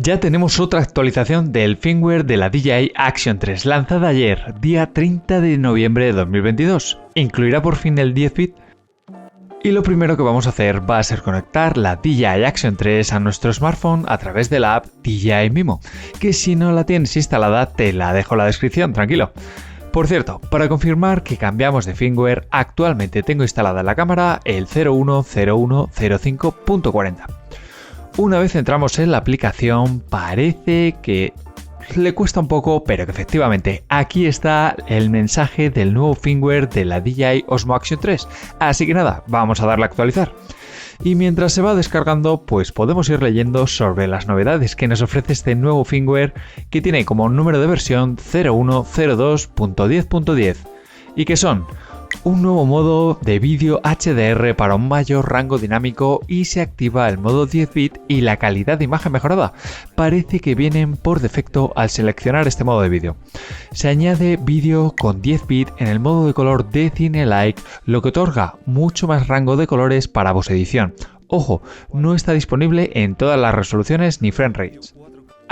Ya tenemos otra actualización del firmware de la DJI Action 3 lanzada ayer, día 30 de noviembre de 2022. Incluirá por fin el 10 bit. Y lo primero que vamos a hacer va a ser conectar la DJI Action 3 a nuestro smartphone a través de la app DJI Mimo, que si no la tienes instalada te la dejo en la descripción, tranquilo. Por cierto, para confirmar que cambiamos de firmware, actualmente tengo instalada en la cámara el 010105.40. Una vez entramos en la aplicación, parece que le cuesta un poco, pero que efectivamente aquí está el mensaje del nuevo firmware de la DJI Osmo Action 3. Así que nada, vamos a darle a actualizar. Y mientras se va descargando, pues podemos ir leyendo sobre las novedades que nos ofrece este nuevo firmware que tiene como número de versión 0102.10.10 y que son un nuevo modo de vídeo HDR para un mayor rango dinámico y se activa el modo 10 bit y la calidad de imagen mejorada. Parece que vienen por defecto al seleccionar este modo de vídeo. Se añade vídeo con 10 bit en el modo de color de Cine-like, lo que otorga mucho más rango de colores para post-edición. Ojo, no está disponible en todas las resoluciones ni frame rates.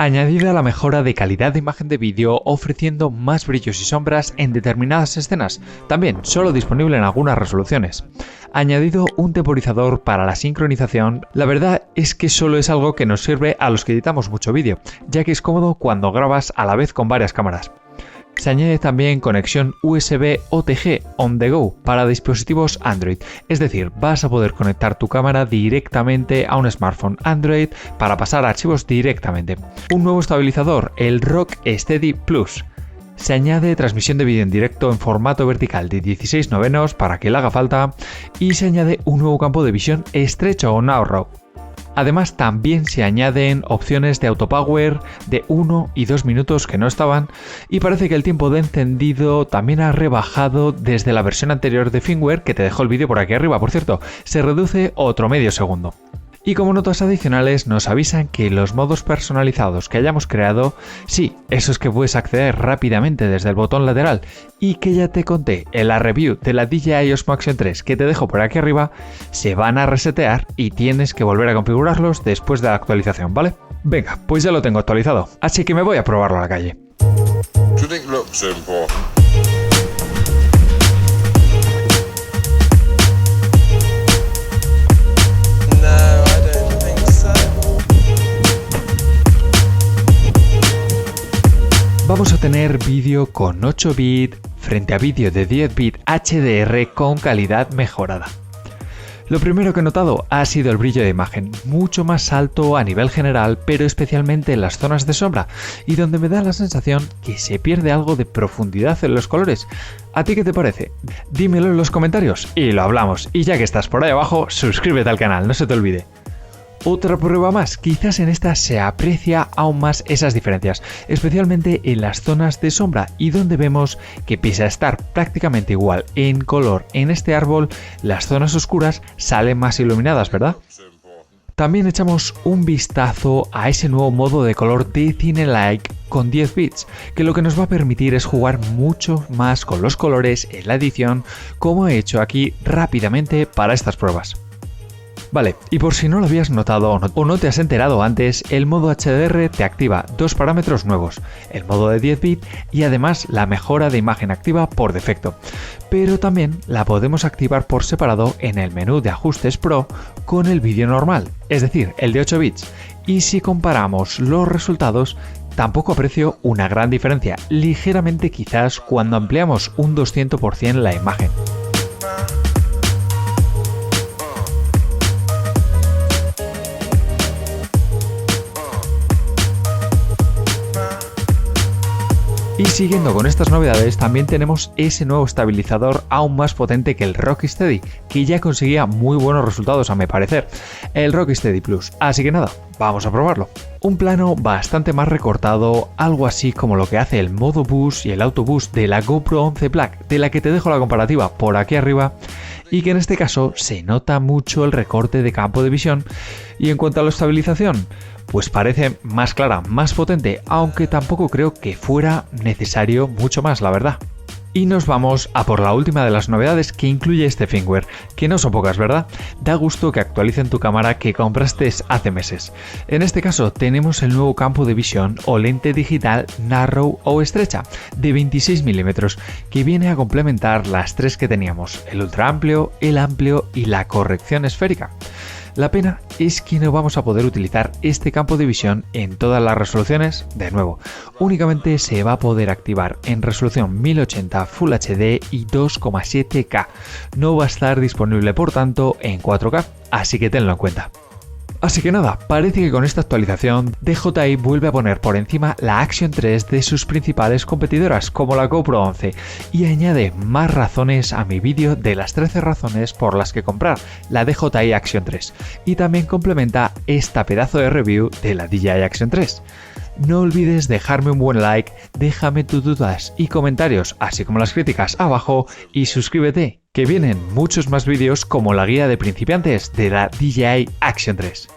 Añadida la mejora de calidad de imagen de vídeo ofreciendo más brillos y sombras en determinadas escenas, también solo disponible en algunas resoluciones. Añadido un temporizador para la sincronización, la verdad es que solo es algo que nos sirve a los que editamos mucho vídeo, ya que es cómodo cuando grabas a la vez con varias cámaras. Se añade también conexión USB OTG on the go para dispositivos Android, es decir, vas a poder conectar tu cámara directamente a un smartphone Android para pasar archivos directamente. Un nuevo estabilizador, el Rock Steady Plus. Se añade transmisión de vídeo en directo en formato vertical de 16:9 para que le haga falta y se añade un nuevo campo de visión estrecho o narrow. Además, también se añaden opciones de autopower de 1 y 2 minutos que no estaban y parece que el tiempo de encendido también ha rebajado desde la versión anterior de firmware, que te dejo el vídeo por aquí arriba, por cierto, se reduce otro medio segundo. Y como notas adicionales nos avisan que los modos personalizados que hayamos creado, sí, esos que puedes acceder rápidamente desde el botón lateral y que ya te conté en la review de la DJI Osmo Action 3 que te dejo por aquí arriba, se van a resetear y tienes que volver a configurarlos después de la actualización, ¿vale? Venga, pues ya lo tengo actualizado, así que me voy a probarlo a la calle. Vamos a tener vídeo con 8 bit frente a vídeo de 10 bit HDR con calidad mejorada. Lo primero que he notado ha sido el brillo de imagen, mucho más alto a nivel general, pero especialmente en las zonas de sombra, y donde me da la sensación que se pierde algo de profundidad en los colores. ¿A ti qué te parece? Dímelo en los comentarios y lo hablamos. Y ya que estás por ahí abajo, suscríbete al canal, no se te olvide. Otra prueba más, quizás en esta se aprecia aún más esas diferencias, especialmente en las zonas de sombra y donde vemos que pese a estar prácticamente igual en color en este árbol, las zonas oscuras salen más iluminadas, ¿verdad? También echamos un vistazo a ese nuevo modo de color de Cine-like con 10 bits, que lo que nos va a permitir es jugar mucho más con los colores en la edición, como he hecho aquí rápidamente para estas pruebas. Vale, y por si no lo habías notado o no te has enterado antes, el modo HDR te activa dos parámetros nuevos, el modo de 10 bit y además la mejora de imagen activa por defecto, pero también la podemos activar por separado en el menú de ajustes Pro con el vídeo normal, es decir, el de 8 bits, y si comparamos los resultados, tampoco aprecio una gran diferencia, ligeramente quizás cuando ampliamos un 200% la imagen. Y siguiendo con estas novedades, también tenemos ese nuevo estabilizador aún más potente que el Rocksteady, que ya conseguía muy buenos resultados a mi parecer, el Rocksteady Plus. Así que nada, vamos a probarlo. Un plano bastante más recortado, algo así como lo que hace el modo boost y el auto boost de la GoPro 11 Black, de la que te dejo la comparativa por aquí arriba, y que en este caso se nota mucho el recorte de campo de visión. Y en cuanto a la estabilización, pues parece más clara, más potente, aunque tampoco creo que fuera necesario mucho más, la verdad. Y nos vamos a por la última de las novedades que incluye este firmware, que no son pocas, ¿verdad? Da gusto que actualicen tu cámara que compraste hace meses. En este caso tenemos el nuevo campo de visión o lente digital narrow o estrecha de 26 mm, que viene a complementar las tres que teníamos, el ultra amplio, el amplio y la corrección esférica. La pena es que no vamos a poder utilizar este campo de visión en todas las resoluciones de nuevo. Únicamente se va a poder activar en resolución 1080 Full HD y 2,7K. No va a estar disponible por tanto en 4K, así que tenlo en cuenta. Así que nada, parece que con esta actualización DJI vuelve a poner por encima la Action 3 de sus principales competidoras como la GoPro 11 y añade más razones a mi vídeo de las 13 razones por las que comprar la DJI Action 3 y también complementa esta pedazo de review de la DJI Action 3. No olvides dejarme un buen like, déjame tus dudas y comentarios, así como las críticas abajo y suscríbete, que vienen muchos más vídeos como la guía de principiantes de la DJI Action 3.